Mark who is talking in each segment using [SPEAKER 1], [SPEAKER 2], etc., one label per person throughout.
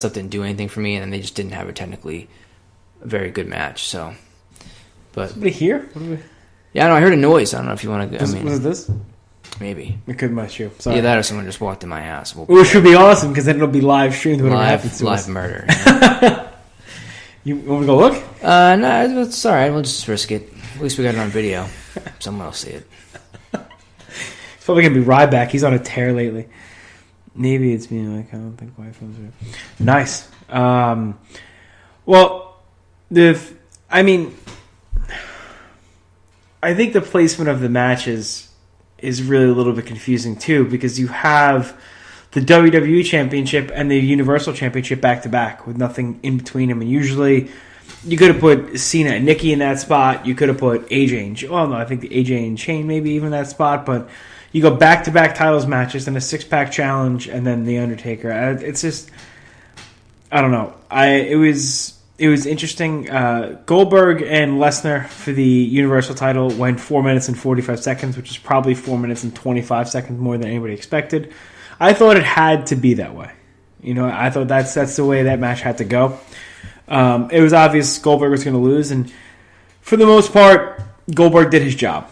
[SPEAKER 1] stuff didn't do anything for me, and they just didn't have a technically very good match. So, but
[SPEAKER 2] somebody here?
[SPEAKER 1] Yeah, no, I heard a noise. I don't know if you want to.
[SPEAKER 2] Was it this?
[SPEAKER 1] Maybe.
[SPEAKER 2] It could be you. Sorry.
[SPEAKER 1] Yeah, that or someone just walked in my house.
[SPEAKER 2] Which should be awesome because then it'll be live streamed.
[SPEAKER 1] Live murder. Yeah.
[SPEAKER 2] You want to go look?
[SPEAKER 1] No, it's all right. We'll just risk it. At least we got it on video. Someone will see it.
[SPEAKER 2] It's probably going to be Ryback. He's on a tear lately. Maybe it's me. Like, I don't think Wi-Fi's here. Nice. Well, I think the placement of the matches is really a little bit confusing too, because you have the WWE Championship and the Universal Championship back to back with nothing in between them. And usually you could have put Cena and Nikki in that spot. You could have put AJ and I think the AJ and Shane maybe even in that spot. But you go back to back titles matches, then a 6-pack challenge, and then the Undertaker. It's just, I don't know. It was interesting. Goldberg and Lesnar for the Universal title went 4 minutes and 45 seconds, which is probably 4 minutes and 25 seconds more than anybody expected. I thought it had to be that way. I thought that's the way that match had to go. It was obvious Goldberg was going to lose, and for the most part, Goldberg did his job.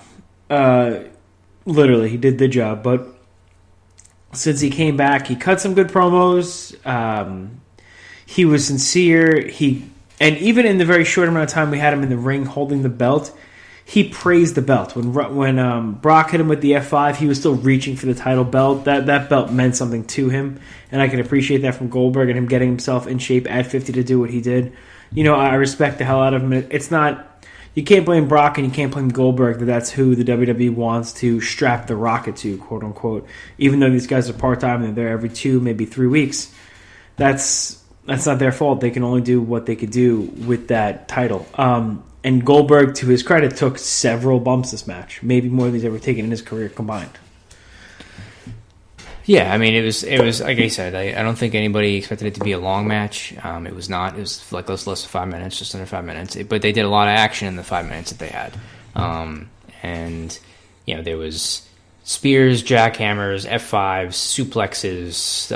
[SPEAKER 2] Literally, he did the job. But since he came back, he cut some good promos. He was sincere. And even in the very short amount of time we had him in the ring holding the belt, he praised the belt. When Brock hit him with the F5, he was still reaching for the title belt. That belt meant something to him, and I can appreciate that from Goldberg and him getting himself in shape at 50 to do what he did. I respect the hell out of him. It's not, you can't blame Brock and you can't blame Goldberg that's who the WWE wants to strap the rocket to, quote unquote. Even though these guys are part-time and they're there every 2, maybe 3 weeks, that's not their fault. They can only do what they could do with that title. And Goldberg, to his credit, took several bumps this match, maybe more than he's ever taken in his career combined.
[SPEAKER 1] Yeah, it was like I said. I don't think anybody expected it to be a long match. It was not. It was like less than 5 minutes, just under 5 minutes. But they did a lot of action in the 5 minutes that they had. And there was spears, jackhammers, F5s, suplexes,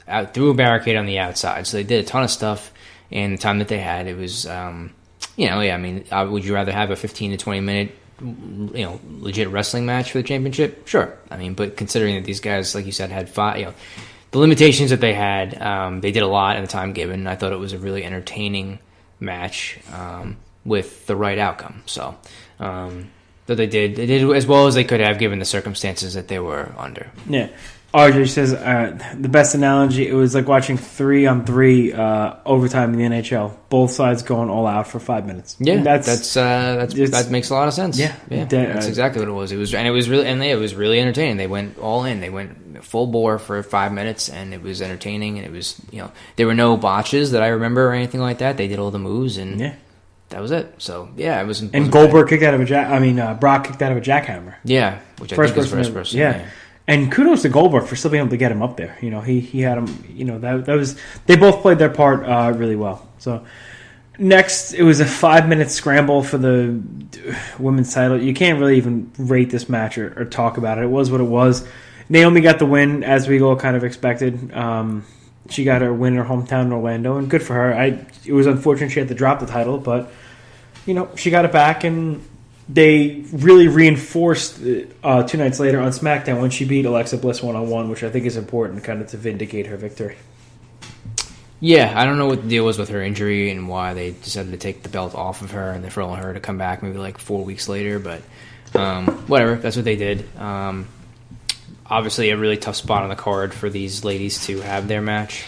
[SPEAKER 1] out through a barricade on the outside. So they did a ton of stuff in the time that they had. It was, would you rather have a 15 to 20 minute, legit wrestling match for the championship? Sure. But considering that these guys, like you said, had 5, the limitations that they had, they did a lot in the time given. I thought it was a really entertaining match with the right outcome. So, that they did as well as they could have given the circumstances that they were under.
[SPEAKER 2] Yeah. RJ says the best analogy, it was like watching 3-on-3 overtime in the NHL. Both sides going all out for 5 minutes.
[SPEAKER 1] Yeah, that makes a lot of sense.
[SPEAKER 2] Yeah,
[SPEAKER 1] that's exactly what it was. It was really entertaining. They went all in. They went full bore for 5 minutes, and it was entertaining. And it was there were no botches that I remember or anything like that. They did all the moves, and that was it. So it was.
[SPEAKER 2] And Goldberg kicked out of Brock kicked out of a jackhammer.
[SPEAKER 1] Yeah, which I think was first person.
[SPEAKER 2] Yeah. And kudos to Goldberg for still being able to get him up there. He had him. That was, they both played their part really well. So next, it was a 5-minute scramble for the women's title. You can't really even rate this match or talk about it. It was what it was. Naomi got the win, as we all kind of expected. She got her win in her hometown in Orlando, and good for her. It was unfortunate she had to drop the title, but she got it back, and they really reinforced 2 nights later on SmackDown when she beat Alexa Bliss 1-on-1, which I think is important kind of to vindicate her victory.
[SPEAKER 1] Yeah, I don't know what the deal was with her injury and why they decided to take the belt off of her and they're allowing her to come back maybe like 4 weeks later, but whatever, that's what they did. Obviously a really tough spot on the card for these ladies to have their match.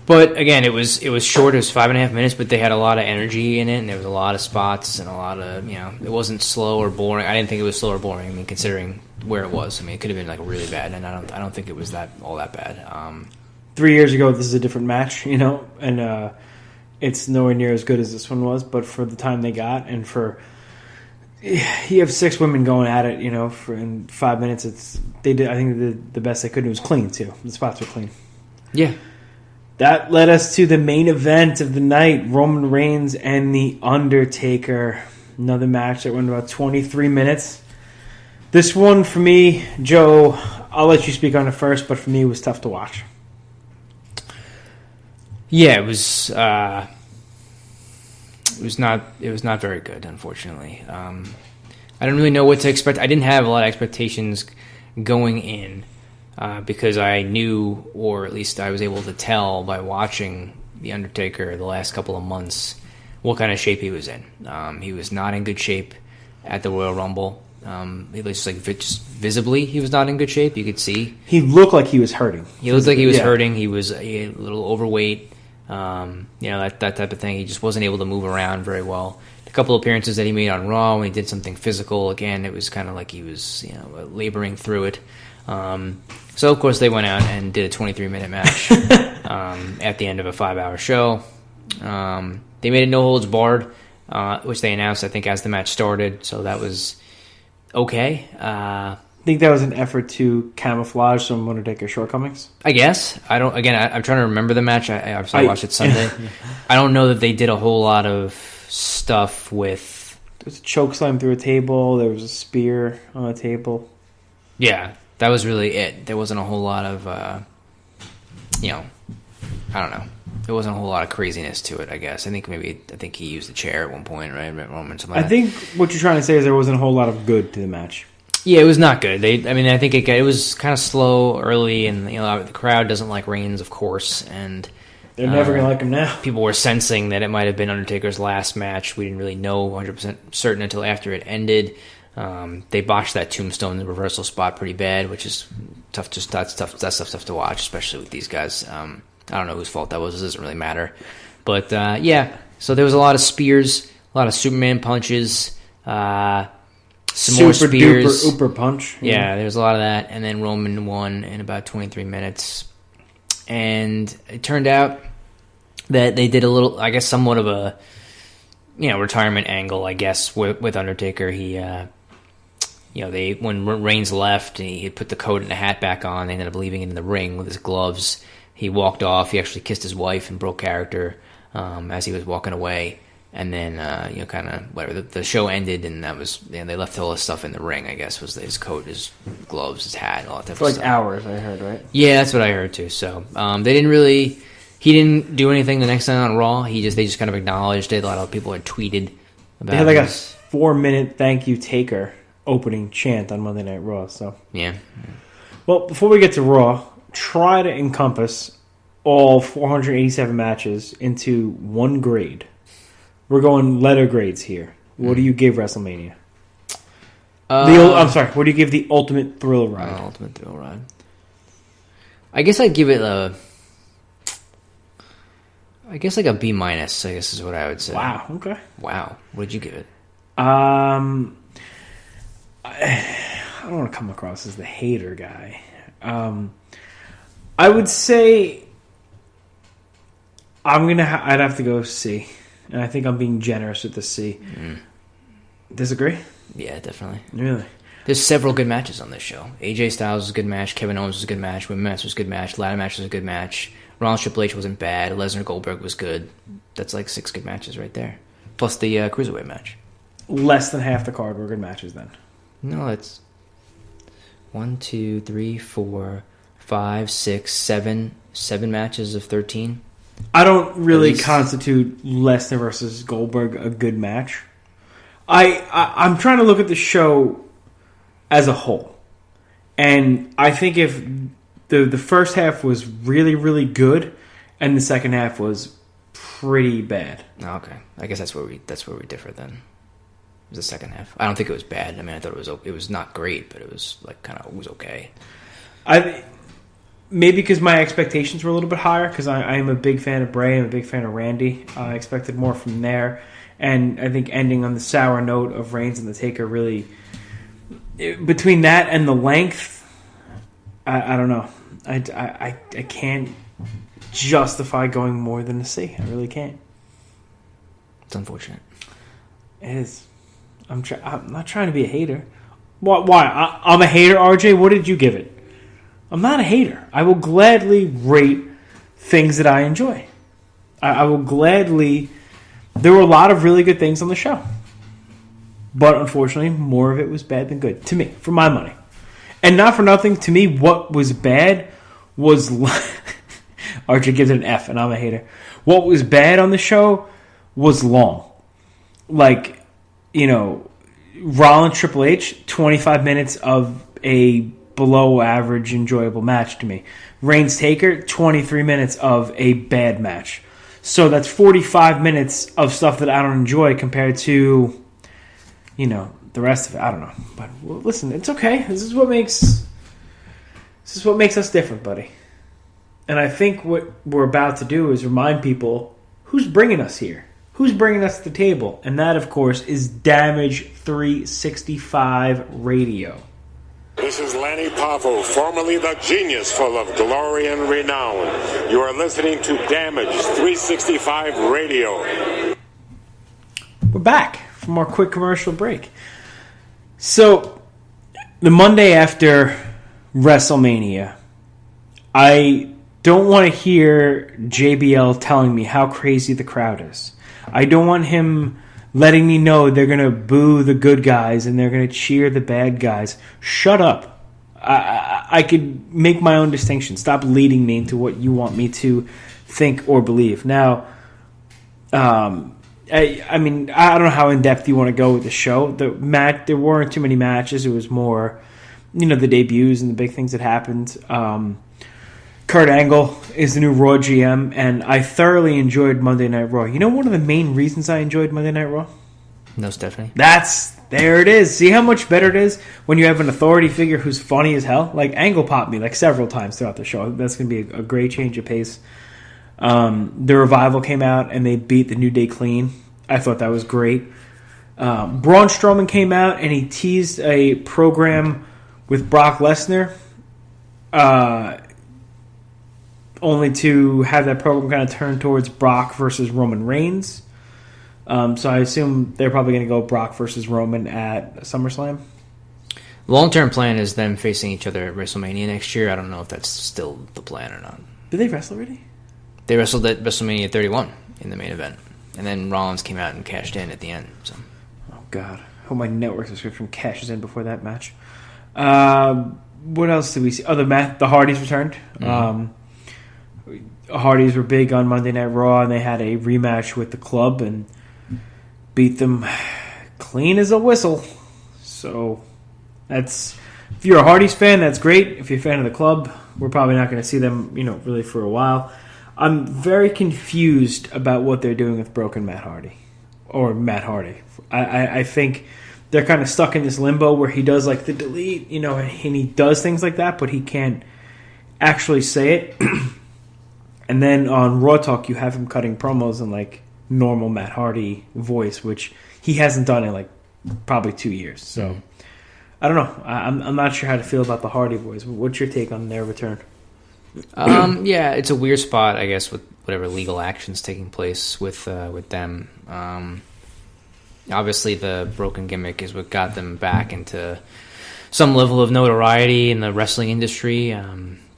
[SPEAKER 1] But again, it was short. It was 5.5 minutes, but they had a lot of energy in it, and there was a lot of spots and a lot of it wasn't slow or boring. I didn't think it was slow or boring. Considering where it was, it could have been like really bad, and I don't think it was all that bad.
[SPEAKER 2] 3 years ago, this is a different match, and it's nowhere near as good as this one was. But for the time they got, and you have 6 women going at it, for in 5 minutes, I think the best they could do was clean too. The spots were clean.
[SPEAKER 1] Yeah.
[SPEAKER 2] That led us to the main event of the night, Roman Reigns and The Undertaker. Another match that went about 23 minutes. This one, for me, Joe, I'll let you speak on it first, but for me, it was tough to watch.
[SPEAKER 1] Yeah, it was not very good, unfortunately. I don't really know what to expect. I didn't have a lot of expectations going in because I knew, or at least I was able to tell by watching The Undertaker the last couple of months, what kind of shape he was in. He was not in good shape at the Royal Rumble. He was just visibly, he was not in good shape. You could see
[SPEAKER 2] he looked like he was hurting.
[SPEAKER 1] He looked like he was hurting. He was a little overweight. That type of thing. He just wasn't able to move around very well. The couple of appearances that he made on Raw when he did something physical, again, it was kind of like he was laboring through it. So of course they went out and did a 23-minute match at the end of a 5-hour show. They made it no holds barred, which they announced I think as the match started. So that was okay.
[SPEAKER 2] I think that was an effort to camouflage some Undertaker shortcomings.
[SPEAKER 1] I guess. I'm trying to remember the match. I watched it Sunday. I don't know that they did a whole lot of stuff with...
[SPEAKER 2] There was a choke slam through a table. There was a spear on a table.
[SPEAKER 1] Yeah, that was really it. There wasn't a whole lot of, I don't know. There wasn't a whole lot of craziness to it, I guess. I think he used a chair at one point, right?
[SPEAKER 2] I think what you're trying to say is there wasn't a whole lot of good to the match.
[SPEAKER 1] Yeah, it was not good. I think it was kind of slow early, and the crowd doesn't like Reigns, of course, and
[SPEAKER 2] they're never gonna like him now.
[SPEAKER 1] People were sensing that it might have been Undertaker's last match. We didn't really know 100% certain until after it ended. They botched that tombstone reversal spot pretty bad, which is tough. That's tough to watch, especially with these guys. I don't know whose fault that was. It doesn't really matter. But so there was a lot of spears, a lot of Superman punches. Some more spears.
[SPEAKER 2] Super duper punch.
[SPEAKER 1] Yeah, there was a lot of that. And then Roman won in about 23 minutes. And it turned out that they did a little, I guess, somewhat of a retirement angle, I guess, with Undertaker. He, when Reigns left, and he had put the coat and the hat back on, they ended up leaving it in the ring with his gloves. He walked off. He actually kissed his wife and broke character as he was walking away. And then, the show ended, and that was, they left all his stuff in the ring, I guess, was his coat, his gloves, his hat, all that type of stuff.
[SPEAKER 2] For hours, I heard, right?
[SPEAKER 1] Yeah, that's what I heard, too. So, he didn't do anything the next night on Raw. They just kind of acknowledged it. A lot of people had tweeted about it.
[SPEAKER 2] They had a 4-minute thank you Taker opening chant on Monday Night Raw, so.
[SPEAKER 1] Yeah.
[SPEAKER 2] Well, before we get to Raw, try to encompass all 487 matches into one grade. We're going letter grades here. What do you give WrestleMania? What do you give the Ultimate Thrill Ride?
[SPEAKER 1] Ultimate Thrill Ride. I guess I'd give it a B minus. I guess is what I would say.
[SPEAKER 2] Wow. Okay.
[SPEAKER 1] Wow. What'd you give it?
[SPEAKER 2] I don't want to come across as the hater guy. I would say I'd have to go C. And I think I'm being generous with the C. Disagree?
[SPEAKER 1] Yeah, definitely.
[SPEAKER 2] Really?
[SPEAKER 1] There's several good matches on this show. AJ Styles was a good match. Kevin Owens was a good match. Women's match was a good match. Ladder match was a good match. Rollins Triple H wasn't bad. Lesnar Goldberg was good. That's like 6 good matches right there. Plus the Cruiserweight match.
[SPEAKER 2] Less than half the card were good matches then.
[SPEAKER 1] No, it's 1, 2, 3, 4, 5, 6, 7 matches of 13.
[SPEAKER 2] I don't really constitute Lesnar versus Goldberg a good match. I'm trying to look at the show as a whole. And I think if the first half was really, really good and the second half was pretty bad.
[SPEAKER 1] Okay. I guess that's where we differ then. It was the second half. I don't think it was bad. I mean, I thought it was not great, but it was it was okay.
[SPEAKER 2] Maybe because my expectations were a little bit higher, because I am a big fan of Bray, I'm a big fan of Randy. I expected more from there. And I think ending on the sour note of Reigns and the Taker really... Between that and the length, I don't know. I can't justify going more than a C. I really can't.
[SPEAKER 1] It's unfortunate.
[SPEAKER 2] It is. I'm not trying to be a hater. Why? I'm a hater, RJ? What did you give it? I'm not a hater. I will gladly rate things that I enjoy. I will gladly... There were a lot of really good things on the show. But unfortunately, more of it was bad than good. To me, for my money. And not for nothing, to me, what was bad was Archer gives it an F, and I'm a hater. What was bad on the show was long. Like, Rollins Triple H, 25 minutes of a below average enjoyable match to me. Reigns Taker, 23 minutes of a bad match. So that's 45 minutes of stuff that I don't enjoy compared to, the rest of it. I don't know. But listen, it's okay. This is what makes us different, buddy. And I think what we're about to do is remind people who's bringing us here. Who's bringing us to the table? And that, of course, is Damage 365 Radio.
[SPEAKER 3] This is Lanny Poffo, formerly the genius full of glory and renown. You are listening to Damage 365 Radio.
[SPEAKER 2] We're back from our quick commercial break. So, the Monday after WrestleMania, I don't want to hear JBL telling me how crazy the crowd is. I don't want him letting me know they're going to boo the good guys and they're going to cheer the bad guys. Shut up. I could make my own distinction. Stop leading me into what you want me to think or believe. Now, I mean, I don't know how in-depth you want to go with the show. There weren't too many matches. It was more, the debuts and the big things that happened. Kurt Angle is the new Raw GM, and I thoroughly enjoyed Monday Night Raw. You know one of the main reasons I enjoyed Monday Night Raw?
[SPEAKER 1] No, Stephanie.
[SPEAKER 2] There it is. See how much better it is when you have an authority figure who's funny as hell? Like, Angle popped me, several times throughout the show. That's going to be a great change of pace. The Revival came out, and they beat the New Day clean. I thought that was great. Braun Strowman came out, and he teased a program with Brock Lesnar, only to have that program kind of turn towards Brock versus Roman Reigns. So I assume they're probably going to go Brock versus Roman at SummerSlam.
[SPEAKER 1] Long-term plan is them facing each other at WrestleMania next year. I don't know if that's still the plan or not.
[SPEAKER 2] Did they wrestle already?
[SPEAKER 1] They wrestled at WrestleMania 31 in the main event. And then Rollins came out and cashed in at the end. So.
[SPEAKER 2] Oh, God. I hope my network subscription cashes in before that match. What else did we see? Oh, the Hardys returned. Mm-hmm. Hardys were big on Monday Night Raw, and they had a rematch with the Club and beat them clean as a whistle. So if you're a Hardys fan, that's great. If you're a fan of the Club, we're probably not going to see them, really for a while. I'm very confused about what they're doing with Broken Matt Hardy. Or Matt Hardy. I think they're kind of stuck in this limbo where he does the delete, and he does things like that, but he can't actually say it. And then on Raw Talk, you have him cutting promos in normal Matt Hardy voice, which he hasn't done in probably 2 years. So I don't know. I'm not sure how to feel about the Hardy boys. What's your take on their return?
[SPEAKER 1] Yeah, it's a weird spot, I guess, with whatever legal actions taking place with them. Obviously, the broken gimmick is what got them back into some level of notoriety in the wrestling industry.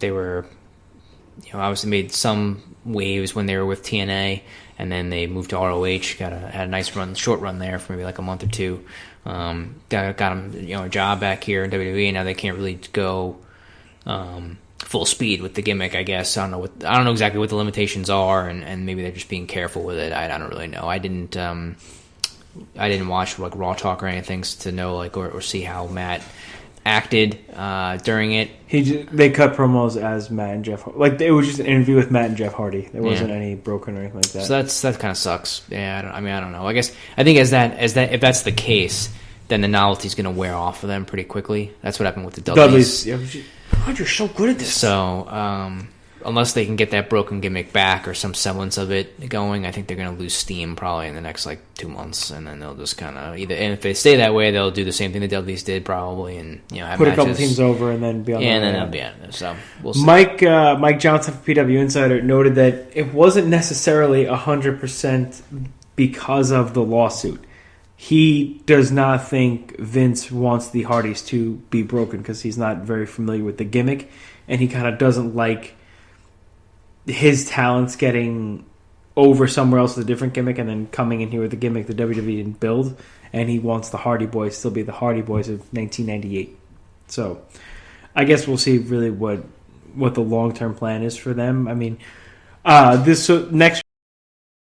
[SPEAKER 1] They were, obviously made some waves when they were with TNA, and then they moved to ROH. Had a nice short run there for maybe a month or two. Got them, a job back here in WWE. And now they can't really go full speed with the gimmick, I guess. I don't know exactly what the limitations are, and maybe they're just being careful with it. I don't really know. I didn't watch Raw Talk or anything to know or see how Matt acted during it.
[SPEAKER 2] They cut promos as Matt and Jeff. It was just an interview with Matt and Jeff Hardy. There wasn't any broken or anything like that. So that kind of sucks. Yeah, I don't know. I think as that if that's the case, then the novelty's going to wear off of them pretty quickly. That's what happened with the Dudleys. God, you're so good at this.
[SPEAKER 1] So, unless they can get that broken gimmick back or some semblance of it going, I think they're going to lose steam probably in the next 2 months, and then they'll just kind of and if they stay that way, they'll do the same thing the Dudleys did probably, and have
[SPEAKER 2] put
[SPEAKER 1] matches.
[SPEAKER 2] a couple teams over and then be on.
[SPEAKER 1] Yeah, and then they'll be on it. So we'll see.
[SPEAKER 2] Mike Johnson from PW Insider noted that it wasn't necessarily 100% because of the lawsuit. He does not think Vince wants the Hardys to be broken because he's not very familiar with the gimmick, and he kind of doesn't like his talents getting over somewhere else with a different gimmick and then coming in here with a gimmick the WWE didn't build, and he wants the Hardy Boys to still be the Hardy Boys of 1998. So I guess we'll see really what the long-term plan is for them. I mean, This next